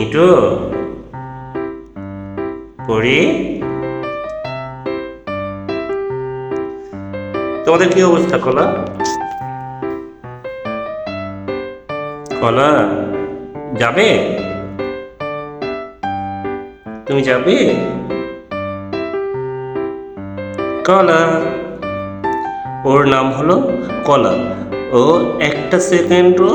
ইটু পড়ি, তোমাদের কি অবস্থা কলা? কলা যাবে? তুমি যাবে? কলা, ওর নাম হলো কলা। ও একটা সেকেন্ডও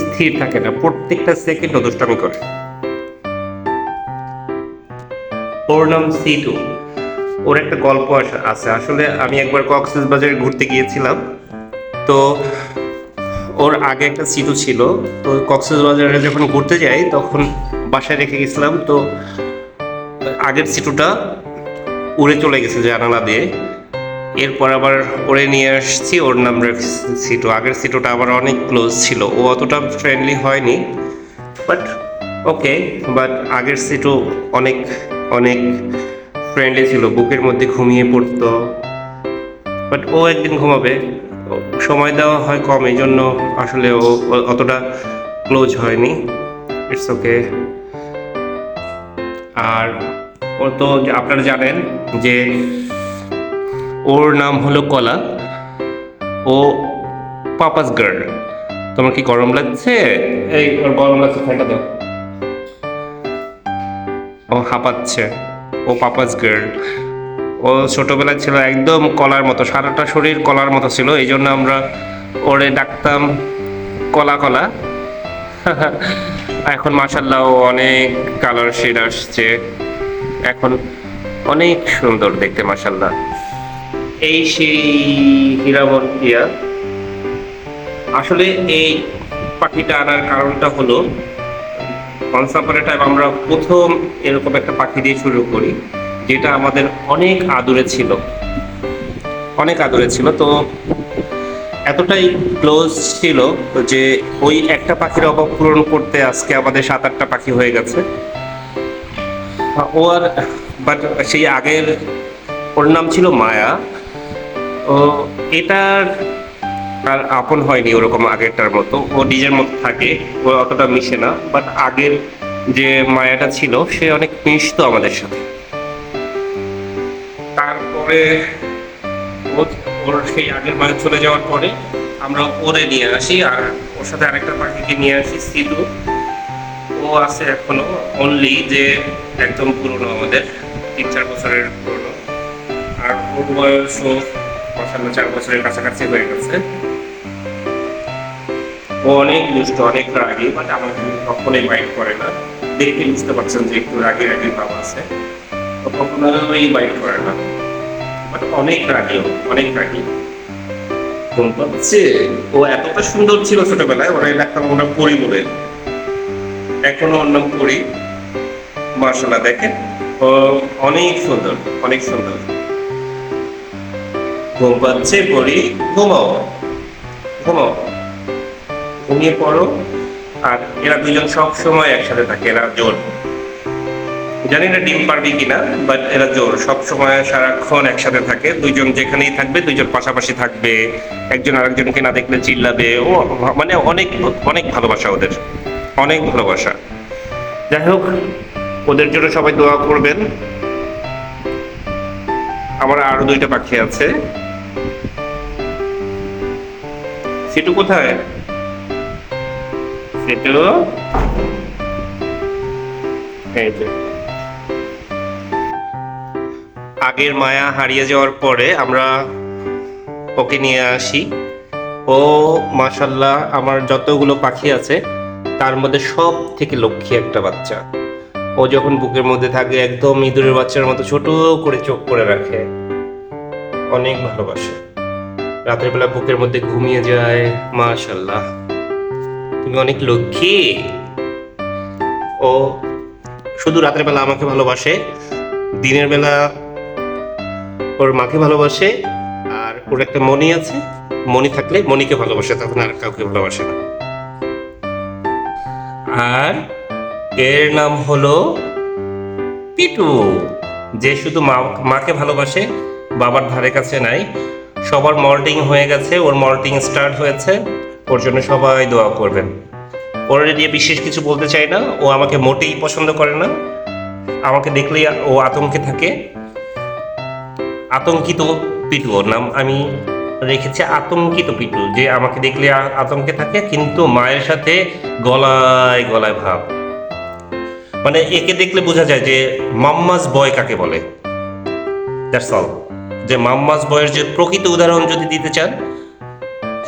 স্থির থাকে না, প্রত্যেকটা সেকেন্ড দুষ্টামি করে। ওর নাম সিটু। ওর একটা গল্প আছে। আসলে আমি একবার কক্সবাজারে ঘুরতে গিয়েছিলাম, তো ওর আগে একটা সিটু ছিল। তো কক্সবাজারে যখন ঘুরতে যাই তখন বাসায় রেখে গেছিলাম। তো আগের সিটুটা উড়ে চলে গেছে জানালা দিয়ে। এরপর আবার ওরে নিয়ে আসছি, ওর নাম সিটু। আগের সিটুটা আবার অনেক ক্লোজ ছিল, ও অতটা ফ্রেন্ডলি হয়নি, বাট ওকে। বাট আগের সিটু অনেক অনেক ফ্রেন্ডলি ছিল, বুকের মধ্যে ঘুমিয়ে পড়তো। বাট ও একদিন ঘুমাবে, সময় দেওয়া হয় কম, এই জন্য আসলে ও অতটা ক্লোজ হয়নি। It's okay. আর ও তো আপনারা জানেন যে ওর নাম হলো কলা। ও পাপাস গার্ল। তোমার কি গরম লাগছে? এই ওর গরম লাগছে, ফ্যানটা দাও। ও হাঁপাচ্ছে। ও পাপাস গার্ল। ও ছোটবেলায় ছিল একদম কলার মতো, সারাটা শরীর কলার মতো ছিল, এই জন্য আমরা ওরে ডাকতাম কলা কলা। এখন মাশাল্লাহ ও অনেক কালার শেড আসছে, এখন অনেক সুন্দর দেখতে মাশাল্লাহ। এই সেই হীরামন্তিয়া। আসলে এই পাখিটা আনার কারণটা হলো, ওয়ান্স আপন এ টাইম আমরা প্রথম এরকম একটা পাখি দিয়ে শুরু করি, যেটা আমাদের অনেক আদুরে ছিল, অনেক আদুরে ছিল। তো এতটাই ক্লোজ ছিল যে ওই একটা পাখির অভাব পূরণ করতে আজকে আমাদের 7-8টা পাখি হয়ে গেছে। ও আর বাট সেই আগের, ওর নাম ছিল মায়া। ও এটার আর আপন হয়নি ওরকম আগেরটার মতো, ও নিজের মতো থাকে, ও অতটা মিশে না। বাট আগের যে মায়াটা ছিল সে অনেক মিশতো আমাদের সাথে। তারপরে ওর সেই আগের মায়া চলে যাওয়ার পরে আমরা ওরে নিয়ে আসি, আর ওর সাথে আরেকটা পাখিকে নিয়ে আসি সিধু। ও আছে এখনো, অনলি যে একদম পুরনো, আমাদের 3-4 বছরের পুরনো। আর ওর বয়সও মাসাল্লাহ 4 বছরের কাছাকাছি হয়ে গেছে। ও অনেক দুষ্ট, অনেক রাগী, বাট আমাকে কখনোই বাইট করে না। দেখে বুঝতে পারছেন যে একটু রাগী রাগী ভাব আছে, তো কখনোই বাইট করে না, বাট অনেক রাগী, অনেক রাগী। ঘুম পাচ্ছে। ও এতটা সুন্দর ছিল ছোটবেলায়, ওরা ডাকতাম আমরা পরি বলে, এখনো ওর নাম পরি। মাশাআল্লাহ দেখেন, ও অনেক সুন্দর, অনেক সুন্দর। ঘুম পাচ্ছে পরি, ঘুমাও ঘুমাও, ঘুমিয়ে পড়ো। আর এরা দুজন সব সময় একসাথে থাকে, এরা জোর। জানি না ডিম পারবি কিনা, বাট এরা জোর, সব সময় সারাক্ষণ একসাথে থাকে। দুইজন যেখানেই থাকবে দুইজন পাশাপাশি থাকবে, একজন আরেকজনকে না দেখলে চিল্লাবে। ও মানে অনেক অনেক ভালোবাসা ওদের, অনেক ভালোবাসা। যাই হোক, ওদের জন্য সবাই দোয়া করবেন। আমার আরো 2টা পাখি আছে। সিটু কোথায়? সিটু এই যে। আগের মায়া হারিয়ে যাওয়ার পরে আমরা ওকে নিয়ে আসি। ও মাশাল্লাহ আমার যতগুলো পাখি আছে তার মধ্যে সব থেকে লক্ষ্মী একটা বাচ্চা। ও যখন বুকের মধ্যে থাকে একদম ইঁদুরের বাচ্চার মতো ছোট করে চোখ করে রাখে, অনেক ভালোবাসে। রাতের বেলা বুকের মধ্যে ঘুমিয়ে যায়। মাশাল্লাহ, তুমি অনেক লক্ষ্মী। ও শুধু রাতের বেলা আমাকে ভালোবাসে, দিনের বেলা ওর মাকে ভালোবাসে। আর ওর একটা মনি আছে, মনি থাকলে মনিকে ভালোবাসে, তখন আর কাউকে ভালোবাসে না। আর এর নাম হলো পিটু, যে শুধু মাকে ভালোবাসে, বাবার ধারে কাছে নাই। সবার মল্টিং হয়ে গেছে, ওর মল্টিং স্টার্ট হয়েছে। ওর জন্য সবাই দোয়া করবেন। ওর নিয়ে বিশেষ কিছু বলতে চাই না, ও আমাকে মোটেই পছন্দ করে না, আমাকে দেখলেই ও আতঙ্কে থাকে। আতঙ্কিত পিটু ওর নাম, আমি রেখেছি আতঙ্কিত পিটু, যে আমাকে দেখলে আতঙ্কে থাকে, কিন্তু মায়ের সাথে গলায় গলায় ভাব। মানে একে দেখলে বোঝা যায় যে মাম্মাস বয় কাকে বলে। That's all. যে মাম্মাস বয়ের যে প্রকৃত উদাহরণ যদি দিতে চান,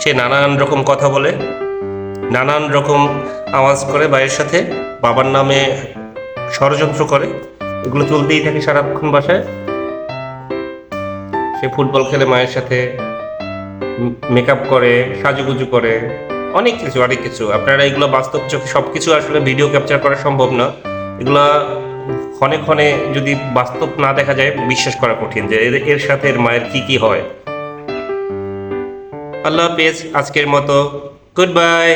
সে নানান রকম কথা বলে, নানান রকম আওয়াজ করে মায়ের সাথে, বাবার নামে ষড়যন্ত্র করে, এগুলো চলতেই থাকে সারাক্ষণ বাসায়। সে ফুটবল খেলে মায়ের সাথে, মেকআপ করে, সাজুগুজু করে, অনেক কিছু অনেক কিছু। আপনারা এগুলো বাস্তব চোখে সব কিছু আসলে ভিডিও ক্যাপচার করা সম্ভব না। এগুলা ক্ষণে ক্ষণে যদি বাস্তব না দেখা যায়, বিশ্বাস করা কঠিন যে এর সাথে এর মায়ের কি কি হয়। আল্লাহ হাফেজ, আজকের মতো গুড বাই।